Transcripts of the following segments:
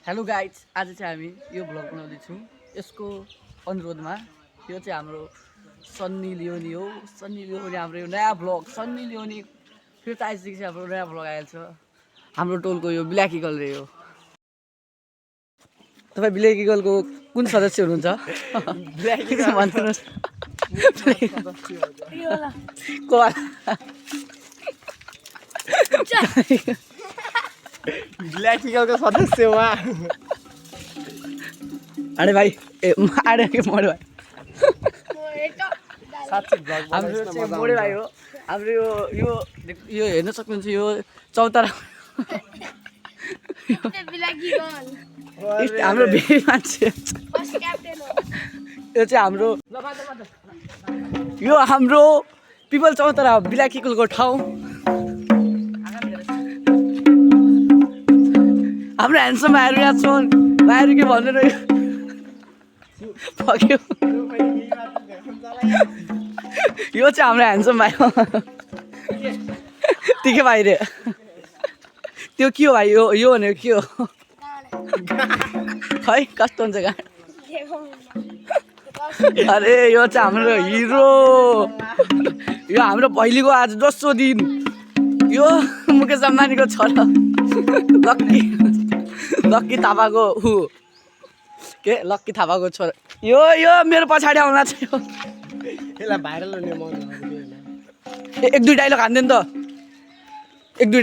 Hello guys, आज चाहिँ हामी यो भ्लग बनाउँदैछौँ। यसको अनुरोधमा यो चाहिँ हाम्रो सन्नी लियोनी हो। सन्नी लियोनी हाम्रो यो नयाँ भ्लग सन्नी लियोनी फिर्ता आइसकेको छ। हाम्रो नयाँ भ्लग आएको छ। हाम्रो टोलको यो ब्ल्याक इगल रे हो। तपाईँ ब्ल्याक इगलको कुन सदस्य हुनुहुन्छ? ब्ल्याक इगल भन्नुहोस्। ब्ल्याक इगलको सदस्य हुआ। अरे भाइ ए अरे के मोडे भाइ हाम्रो चाहिँ मोडे भाइ हो। हाम्रो यो यो हेर्न सक्नुहुन्छ। यो चौतारा हाम्रो बेबी मान्छे यो चाहिँ हाम्रो यो हाम्रो पिपल चौतारा ब्ल्याक इगलको ठाउँ। हाम्रो ह्यान्डसम भाइहरू यहाँ छन्। भाइहरू के भन्नु र यो चाहिँ हाम्रो ह्यान्डसम भाइ हो। त्यो के भाइ रे? त्यो के हो भाइ? यो भनेको के हो? खै कस्तो हुन्छ गाडी? अरे यो चाहिँ हाम्रो हिरो। यो हाम्रो पहिलेको आज दोस्रो दिन। यो मुकेश अम्बानीको छोरा लक्की थापाको के लक्की थापाको छोरा। यो मेरो पछाडि आउला छ। यसलाई भाइरल हुने मन एक दुई डाइलग हान्दैन त? एक दुई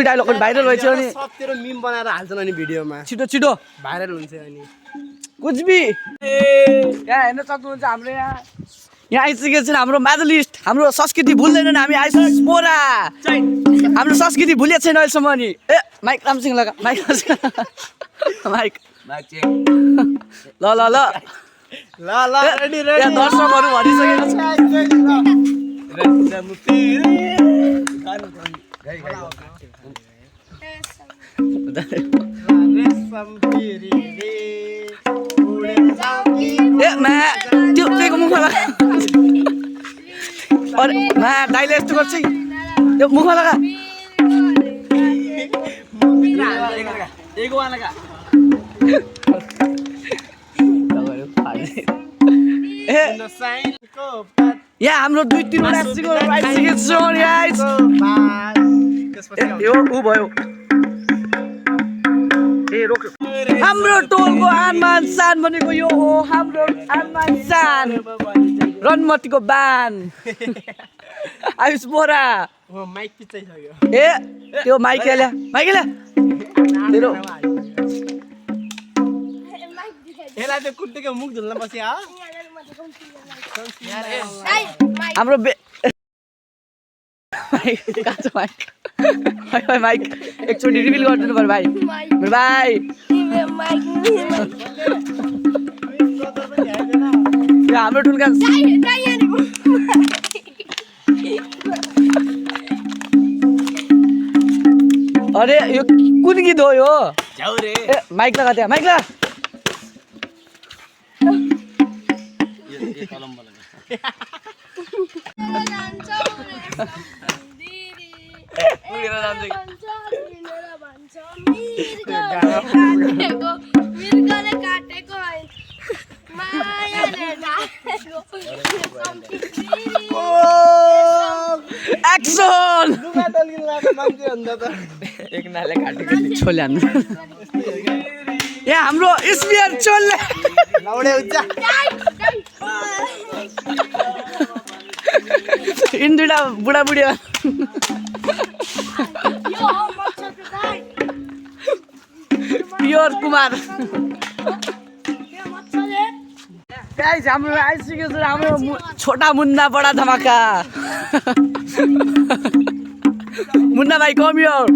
डाइलग भाइरल भइसक्यो नि। सबतिर मिम बनाएर हाल्छन् अनि भिडियोमा छिटो छिटो भाइरल हुन्छ अनि कुछ भी। यहाँ हेर्न सक्नुहुन्छ हाम्रो यहाँ आइसकेको छ हाम्रो मेडलिस्ट। हाम्रो संस्कृति भुल्दैनन् हामी। आइसकेको पोरा हाम्रो संस्कृति भुलेको छैन अहिलेसम्म। नि ए माइक रामसिंह लगा माइक माइक ल ल ल ल ल रेडी रेडी। यहाँ दर्शकहरू भनिसकेको ए मा त्यो त्यहीको मुखमा लगा। अरे मा दाइले यस्तो गर्छ त्यो मुखमा लगा। यहाँ हाम्रो दुई तिनवटा आइसकेको छ। यो ऊ भयो ए रोक्यो। हाम्रो टोलको आनमान सान भनेको यो हो। हाम्रो आनमान सान रनमतीको बान आयुष बोरा। माइक पिचाइसक्यो। ए त्यो माइक ल्या तेरो यसलाई त्यो कुट्टीको मुख धुल्न बस्यो। हाम्रो काँचो माइक भाइ माइक एकचोटि रिभिल गरिदिनु पर्यो भाइ। मेरो भाइ यो हाम्रो टुलका अरे यो कुन गीत हो यो? ए माइक लगा त्यहाँ माइक लगा। एक्सन एक नाले काटेको छोले हान्नु। यहाँ हाम्रो स्पियर छोले लाउडे हुन्छ। इन दुईटा बुढाबुढी प्योर कुमार गाइस हाम्रो आइसकेको छ। हाम्रो छोटा मुन्ना बडा धमाका। मुन्ना भाइ कम हियर।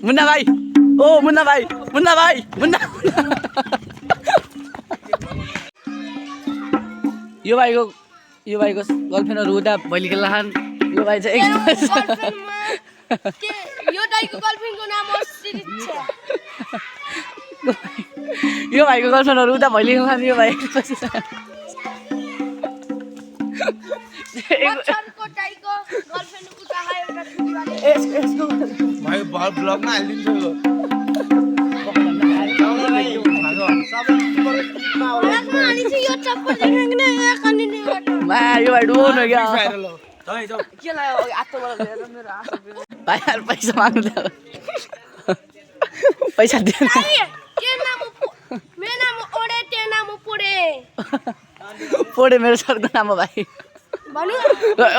मुन्ना भाइ ओ मुन्ना भाइ मुन्ना यो भाइको गर्लफ्रेन्डहरू उता भैली खेल्न। यो भाइ चाहिँ यो दाइको गर्लफ्रेन्डको नाम हो श्रीरिक्षा। यो भाइको गर्लफ्रेन्डहरू उता भैली खेल्न। यो भाइ मच्छरको दाइको गर्लफ्रेन्ड उता एउटा छुरी वाले यसको भाइ ब्लगमा हालिदिन्छु यो हातमा हालिन्छ यो चप्पल देख्ने यहाँ कन्टिन्यू गर्नु मा यो भाइ डोन हो क्या के लाग्यो आत्ताबाट लिएर मेरो आँसु भाइ यार पैसा माग्नु त पैसा दिएन मेरो नाम ओडे त्यो नाम पुडे पढे मेरो सरको नाम हो भाइ भन्नु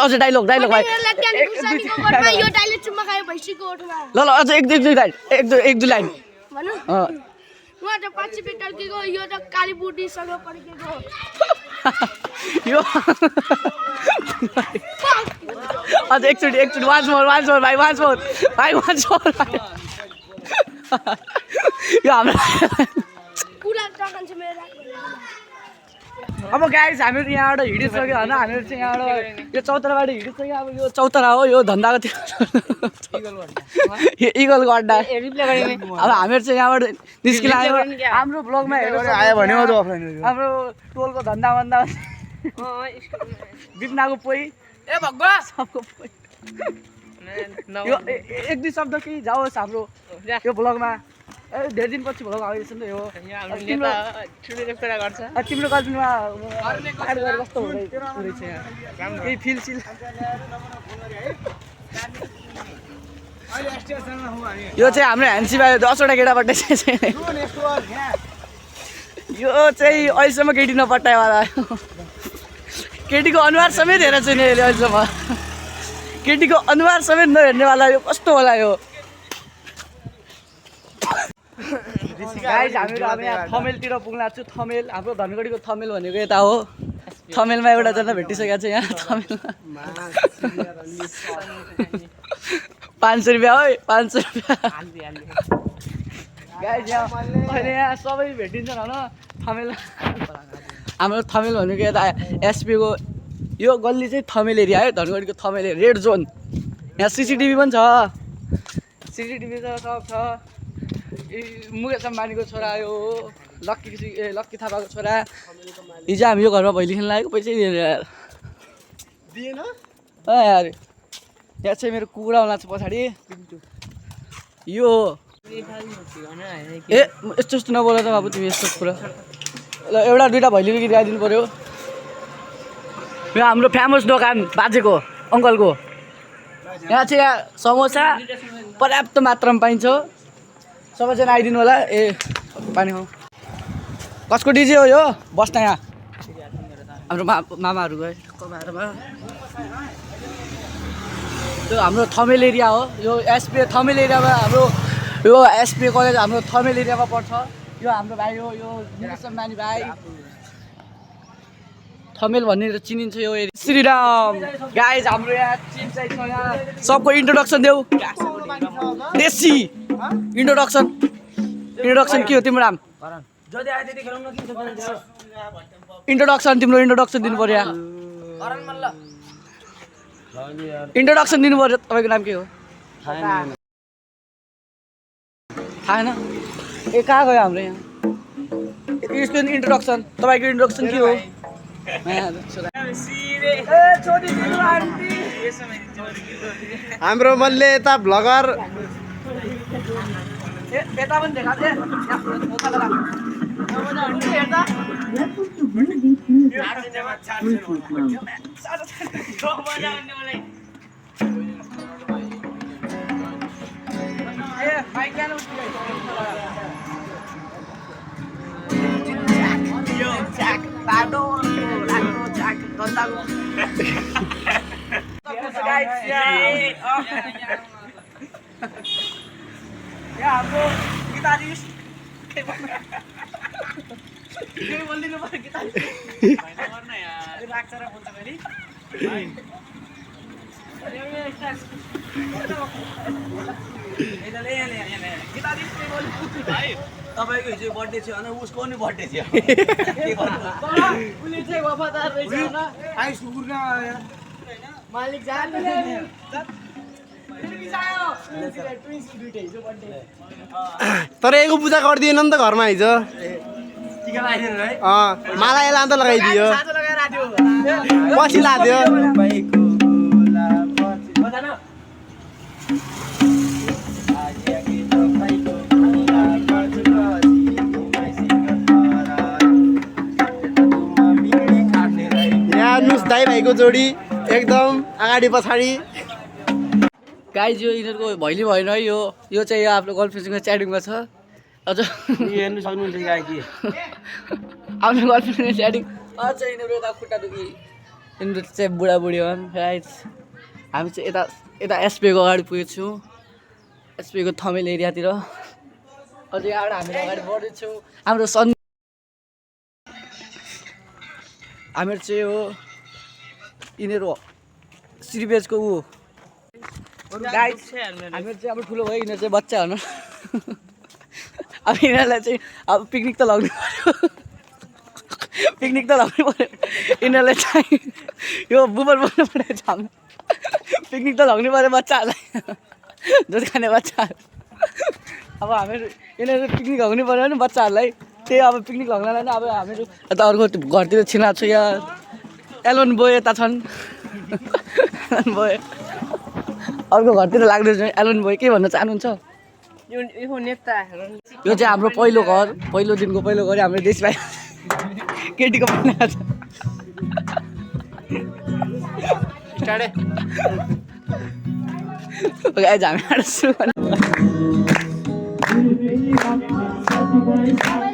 अझ डाइलग भाइ खुर्सानीको घरमा यो डाइले चुम्मा खायो भैँसीको ओठमा ल अझ एक दुई लाइन एक दुई लाइन भन्नु अँ। उहाँ त 5 रुपियाँ टर्केको यो त काली बुढीसँग पड्केको यो अझ एकचोटि वान्स मोर भाइ वान्स मोर यो हाम्रो पुरा टकन छ मेरो राख्नु अब गाइस हामीहरू यहाँबाट हिँडिसक्यो होइन हामीहरू चाहिँ यहाँबाट यो चौताराबाट हिँडिसक्यो अब यो चौतारा हो यो धन्दाको त्यो इगलको अड्डा अब हामीहरू चाहिँ यहाँबाट निस्किलाग्यो हाम्रो ब्लगमा हेरेर आयो भने हाम्रो टोलको धन्दा भन्दा बिपनाको पोइ ए भगवा सबको पोइ यो एक दुई शब्द केही जाओस् हाम्रो यो ब्लगमा धेरै दिनपछि भ्लग आउँदैछ नि त यो तिम्रो गर्लफ्रेन्डमा एड गरेर कस्तो हुँदैछ यहाँ केही फिल सिल यो चाहिँ हाम्रो ह्यान्सी भाइ 10वटा केटापट्टि चाहिँ यो चाहिँ अहिलेसम्म केटी नपट्टाएवाला केटीको अनुहार समेत हेरेर चाहिँ नि अहिले अहिलेसम्म केटीको अनुहार समेत नहेर्नेवाला यो कस्तो होला यो गाइस हामीहरू अब यहाँ थमेलतिर पुग्न छु थमेल हाम्रो धनगढीको थमेल भनेको यता हो थमेलमा एउटा जना भेटिसकेको छ यहाँ थमेलमा 500 रुपियाँ हो 500 रुपियाँ गाइस यहाँ अहिले यहाँ सबै भेटिन्छन् होइन थमेल हाम्रो थमेल भनेको यता एसपीको यो गल्ली चाहिँ थमेल एरिया है धनगढीको थमेल एरिया रेड जोन यहाँ सिसिटिभी पनि छ सिसिटिभी छ सब छ मुकेश अम्बानीको छोरा यो लक्की थापाको छोरा हिजो हामी यो घरमा भैली खेल्न लागेको पैसै दिएन दिएन यार यहाँ चाहिँ मेरो कुखुरा आउला छ पछाडि यो ए यस्तो नबोल त बाबु तिमी यस्तो कुरा ल एउटा दुइटा भैलीको गीत गाइदिनु पऱ्यो यो हाम्रो फेमस दोकान बाजेको अङ्कलको यहाँ चाहिँ समोसा पर्याप्त मात्रामा पाइन्छ सबैजना आइदिनु होला ए पानी हो कसको डिजे हो यो बस्न यहाँ हाम्रो मामाहरू गए कमारमा त्यो हाम्रो थमेल एरिया हो यो एसपी थमेल एरियामा हाम्रो यो एसपी कलेज हाम्रो थमेल एरियामा पर्छ यो हाम्रो भाइ हो यो मुकेश अम्बानी भाइ थमेल भन्ने चिनिन्छ यो एरिया श्रीराम गाइज हाम्रो यहाँ चिफ चाहिँ छ यहाँ सबको इन्ट्रोडक्सन देऊ देशी इन्ट्रोडक्सन के हो तिम्रो नाम इन्ट्रोडक्सन तिम्रो इन्ट्रोडक्सन दिनु पर्यो यहाँ इन्ट्रोडक्सन दिनु पर्यो तपाईँको नाम के हो थाहा छैन ए कहाँ गयो हाम्रो यहाँ यसको इन्ट्रोडक्सन तपाईँको इन्ट्रोडक्सन के हो हाम्रो मल्ले यता भ्लगर यता पनि देखा हाम्रो गिटारिस्ट बोलिदिनु पर्यो गिटारिस्ट तपाईँको हिजो बर्थडे थियो भने उसको पनि बर्थडे थियो उसले चाहिँ वफादार रहेछ मालिक जान तर एको पूजा गरिदिएन नि त घरमा हिजो माला यसलाई अन्त लगाइदियो पछि लादियो केटीको जोडी एकदम अगाडि पछाडि गाइज यो यिनीहरूको भैली भएन है यो चाहिँ आफ्नो गर्लफ्रेन्डसँग च्याटिङमा छ अझ हेर्नु सक्नुहुन्छ गाई आफ्नो गर्लफ्रेन्डसँग च्याटिङ अझ यिनीहरू यता खुट्टा दुखी यिनीहरू चाहिँ बुढाबुढी हुन् गाइज हामी चाहिँ यता एसपिएको अगाडि पुगेको छौँ एसपिएको थमेल एरियातिर अझ यहाँबाट हामी अगाडि बढ्दैछौँ हाम्रो हामीहरू चाहिँ हो यिनीहरू श्रीबेजको गाइड हामीहरू चाहिँ अब ठुलो भयो यिनीहरू चाहिँ बच्चा हुनु अब यिनीहरूलाई चाहिँ अब पिकनिक त लाउनु पऱ्यो यिनीहरूलाई चाहिँ यो बुबर बोल्नु पऱ्यो हाम्रो पिकनिक त लाउनु पऱ्यो बच्चाहरूलाई दुध खाने बच्चाहरू अब हामीहरू यिनीहरू पिकनिक लाउनु पऱ्यो भने बच्चाहरूलाई त्यही अब पिकनिक लाउनलाई नै अब हामीहरू यता अर्को घरतिर छिनाएको छ यहाँ एलोन बोय यता छन् एलोन बोय अर्को घरतिर लाग्दैछ एलोन बोय के भन्न चाहनुहुन्छ यो नेता यो चाहिँ हाम्रो पहिलो घर पहिलो दिनको पहिलो घर हाम्रो देशभाइ केटीको पनि हामी